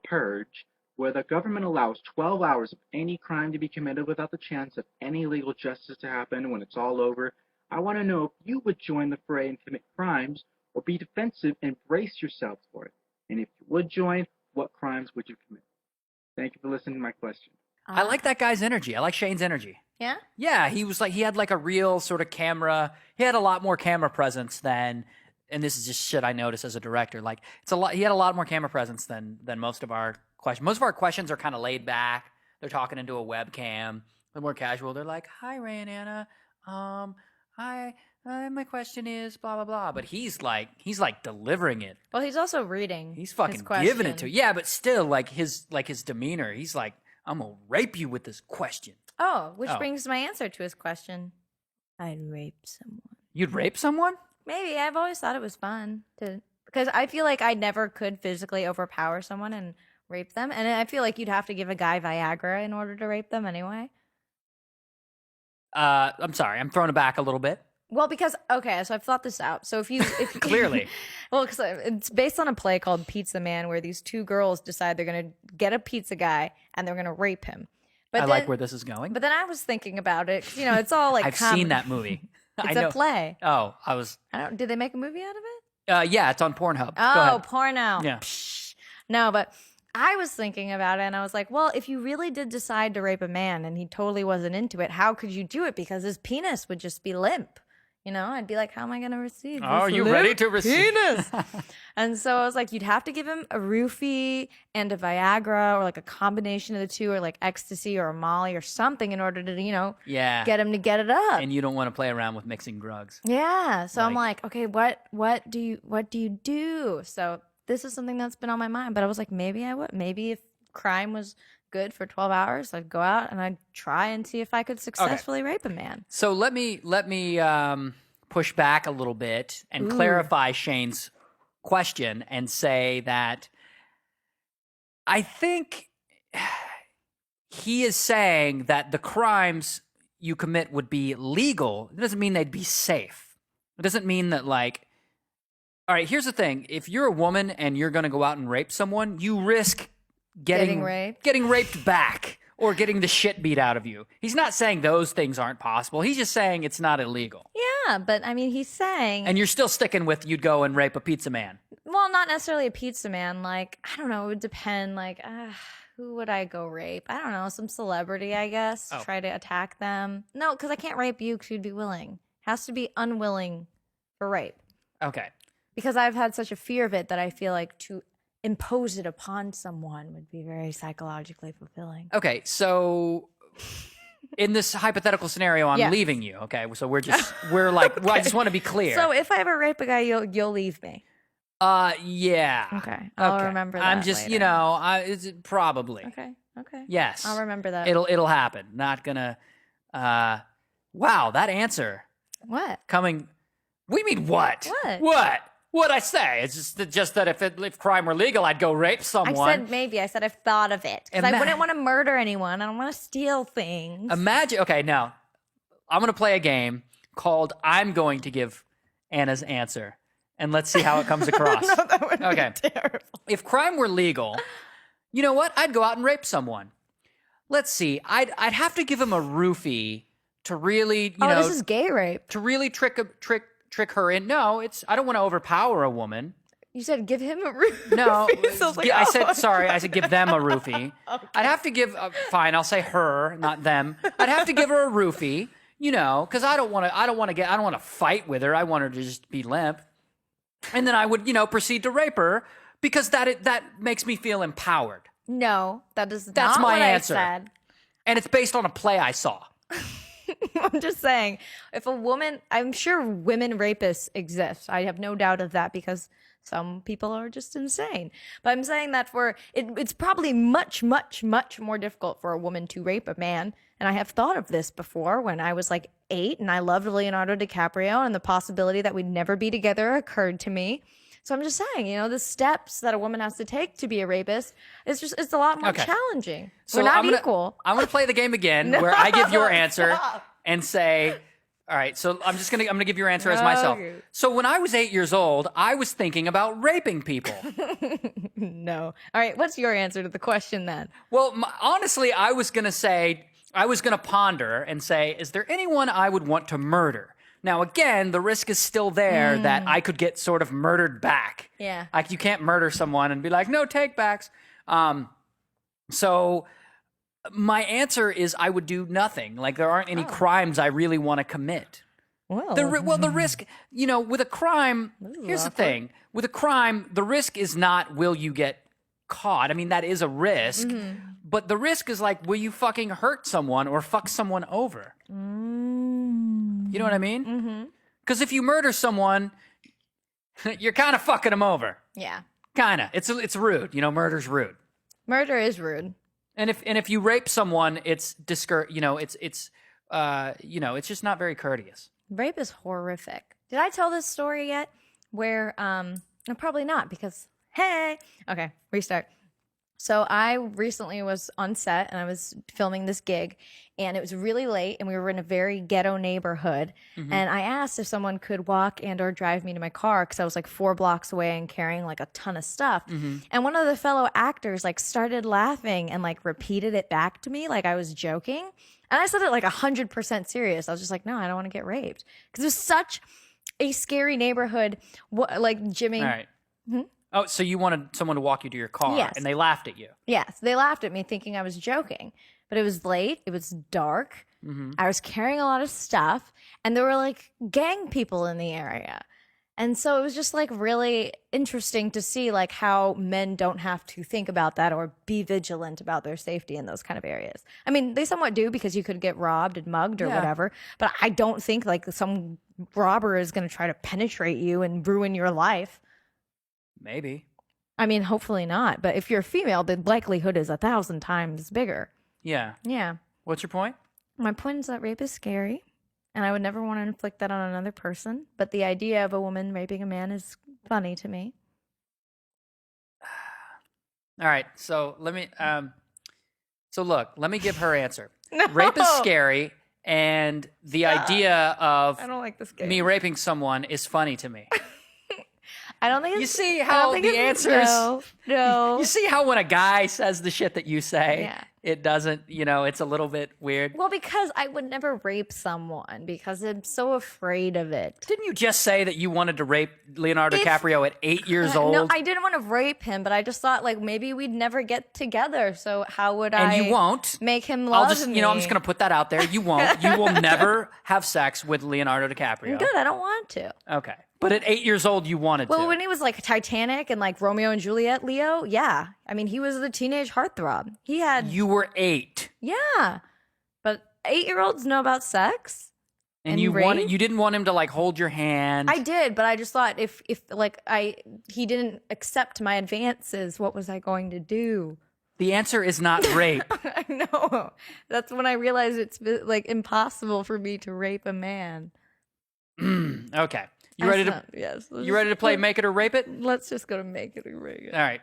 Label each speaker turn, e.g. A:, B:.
A: purge where the government allows 12 hours of any crime to be committed without the chance of any legal justice to happen when it's all over. I want to know if you would join the fray and commit crimes or be defensive and brace yourself for it. And if you would join, what crimes would you commit? Thank you for listening to my question.
B: I like that guy's energy. I like Shane's energy.
C: Yeah?
B: Yeah, he had like a real sort of camera. He had a lot more camera presence than, and this is just shit I noticed as a director. Like it's a lot. He had a lot more camera presence than most of our questions. Most of our questions are kind of laid back. They're talking into a webcam. They're more casual. They're like, "Hi, Ray and Anna. Hi. My question is blah blah blah." But he's like delivering it.
C: Well, he's also reading.
B: He's fucking giving it to you. Yeah, but still, like his demeanor. He's like, "I'm gonna rape you with this question."
C: Oh, which brings to my answer to his question. I'd rape someone.
B: You'd rape someone?
C: Maybe. I've always thought it was fun because I feel like I never could physically overpower someone and rape them. And I feel like you'd have to give a guy Viagra in order to rape them anyway.
B: I'm sorry. I'm throwing it back a little bit.
C: Well, because, okay, so I've thought this out. So if
B: Clearly.
C: Well, because it's based on a play called Pizza Man where these two girls decide they're going to get a pizza guy and they're going to rape him. But
B: I like where this is going.
C: But then I was thinking about it. You know, it's all like
B: I've seen that movie.
C: It's a play.
B: Oh,
C: Did they make a movie out of it?
B: Yeah, it's on Pornhub.
C: Oh, porno.
B: Yeah.
C: Psh. No, but I was thinking about it and I was like, well, if you really did decide to rape a man and he totally wasn't into it, how could you do it? Because his penis would just be limp. You know, I'd be like, how am I going to receive this?
B: Are you ready to receive?
C: Penis? And so I was like, you'd have to give him a roofie and a Viagra or like a combination of the two or like ecstasy or a Molly or something in order to, get him to get it up.
B: And you don't want to play around with mixing drugs.
C: Yeah. So I'm like, okay, what do you do? So this is something that's been on my mind, but I was like, maybe I would. Maybe if crime was good for 12 hours, I'd go out and I'd try and see if I could successfully rape a man.
B: So let me push back a little bit and clarify Shane's question and say that I think he is saying that the crimes you commit would be legal. It doesn't mean they'd be safe. It doesn't mean that, like, all right, here's the thing. If you're a woman and you're going to go out and rape someone, you risk getting raped back or getting the shit beat out of you. He's not saying those things aren't possible. He's just saying it's not illegal.
C: Yeah, but I mean, he's saying...
B: And you're still sticking with you'd go and rape a pizza man.
C: Well, not necessarily a pizza man. Like, I don't know. It would depend. Like, who would I go rape? I don't know. Some celebrity, I guess.
B: Oh.
C: Try to attack them. No, because I can't rape you because you'd be willing. Has to be unwilling for rape.
B: Okay.
C: Because I've had such a fear of it that I feel like to impose it upon someone would be very psychologically fulfilling.
B: Okay, so in this hypothetical scenario, I'm leaving you. Okay, so we're like, okay. Well, I just want to be clear.
C: So if I ever rape a guy, you'll leave me.
B: Yeah.
C: Okay, I'll remember that.
B: I'm just, later. Probably.
C: Okay.
B: Yes,
C: I'll remember that.
B: It'll happen. Not gonna. Wow, that answer.
C: What?
B: Coming. We mean what?
C: What?
B: What'd I say? It's just that if crime were legal, I'd go rape someone.
C: I said maybe. I said I've thought of it. Because I wouldn't want to murder anyone. I don't want to steal things.
B: Imagine. Okay, now I'm going to play a game called I'm going to give Anna's answer. And let's see how it comes across.
C: No, that would be terrible.
B: If crime were legal, you know what? I'd go out and rape someone. Let's see. I'd have to give him a roofie to really,
C: this is gay rape.
B: To really trick her in. No, I don't want to overpower a woman.
C: You said give him a roofie.
B: No,
C: I
B: said give them a roofie. Okay. I'd have to give, fine, I'll say her, not them. I'd have to give her a roofie, because I don't want to fight with her. I want her to just be limp. And then I would, proceed to rape her because that makes me feel empowered.
C: No, that's
B: not my
C: what
B: answer.
C: I said.
B: And it's based on a play I saw.
C: I'm just saying, if a woman, I'm sure women rapists exist. I have no doubt of that because some people are just insane. But I'm saying that it's probably much, much, much more difficult for a woman to rape a man. And I have thought of this before when I was like 8 and I loved Leonardo DiCaprio and the possibility that we'd never be together occurred to me. So I'm just saying, the steps that a woman has to take to be a rapist, it's a lot more challenging. So we're not equal.
B: I'm going to play the game again where I give your answer and say, All right, so I'm gonna give your answer as myself.
C: Okay.
B: So when I was 8 years old, I was thinking about raping people.
C: No. All right, what's your answer to the question then?
B: Well, honestly, I was gonna ponder and say, is there anyone I would want to murder? Now, again, the risk is still there that I could get sort of murdered back.
C: Yeah.
B: Like you can't murder someone and be like, no take backs. So my answer is I would do nothing. Like there aren't any crimes I really want to commit.
C: Well,
B: The risk, with a crime, here's the thing. With a crime, the risk is not will you get caught. I mean, that is a risk. But the risk is like, will you fucking hurt someone or fuck someone over? You know what I mean? Because if you murder someone, you're kind of fucking them over.
C: yeah.
B: Kind of. It's rude. Murder's rude.
C: Murder is rude.
B: And if you rape someone, it's it's just not very courteous.
C: Rape is horrific. Did I tell this story yet? Where no, probably not because hey. Okay, restart. So I recently was on set and I was filming this gig and it was really late and we were in a very ghetto neighborhood and I asked if someone could walk and or drive me to my car because I was like 4 blocks away and carrying like a ton of stuff. And one of the fellow actors like started laughing and like repeated it back to me like I was joking. And I said it like 100% serious. I was just like, no, I don't want to get raped because it was such a scary neighborhood. Like Jimmy.
B: All right. Oh, so you wanted someone to walk you to your car,
C: Yes.
B: and they laughed at you.
C: Yes, they laughed at me thinking I was joking. But it was late, it was dark, I was carrying a lot of stuff, and there were like gang people in the area. And so it was just like really interesting to see like how men don't have to think about that or be vigilant about their safety in those kind of areas. I mean, they somewhat do because you could get robbed and mugged or whatever, but I don't think like some robber is going to try to penetrate you and ruin your life.
B: Maybe.
C: I mean, hopefully not. But if you're a female, the likelihood is 1,000 times bigger.
B: Yeah.
C: Yeah.
B: What's your point?
C: My point is that rape is scary, and I would never want to inflict that on another person. But the idea of a woman raping a man is funny to me.
B: All right. So let me. Let me give her answer.
C: No.
B: Rape is scary, and the idea of
C: I don't like this game.
B: me raping someone is funny to me.
C: I don't think
B: You
C: it's,
B: see
C: I
B: how
C: don't think
B: the
C: it's-
B: answer is.
C: No.
B: You see how when a guy says the shit that you say,
C: Yeah.
B: it doesn't. It's a little bit weird.
C: Well, because I would never rape someone because I'm so afraid of it.
B: Didn't you just say that you wanted to rape Leonardo DiCaprio at 8 years old?
C: No, I didn't want to rape him, but I just thought like maybe we'd never get together. So how would
B: and
C: I
B: you won't.
C: make him love
B: I'm just
C: me?
B: going to put that out there. You won't. You will never have sex with Leonardo DiCaprio.
C: Good, I don't want to.
B: Okay. But at 8 years old, you wanted to.
C: Well, when he was like Titanic and like Romeo and Juliet, Leo, yeah. I mean, he was the teenage heartthrob. He had,
B: You were 8.
C: yeah. But 8-year-olds know about sex.
B: And
C: And rape?
B: you didn't want him to like hold your hand.
C: I did, but I just thought if like he didn't accept my advances, what was I going to do?
B: The answer is not rape.
C: I know. That's when I realized it's like impossible for me to rape a man.
B: Okay. You ready to
C: Yes.
B: play Make It or Rape It?
C: Let's just go to make it or rape it.
B: All right.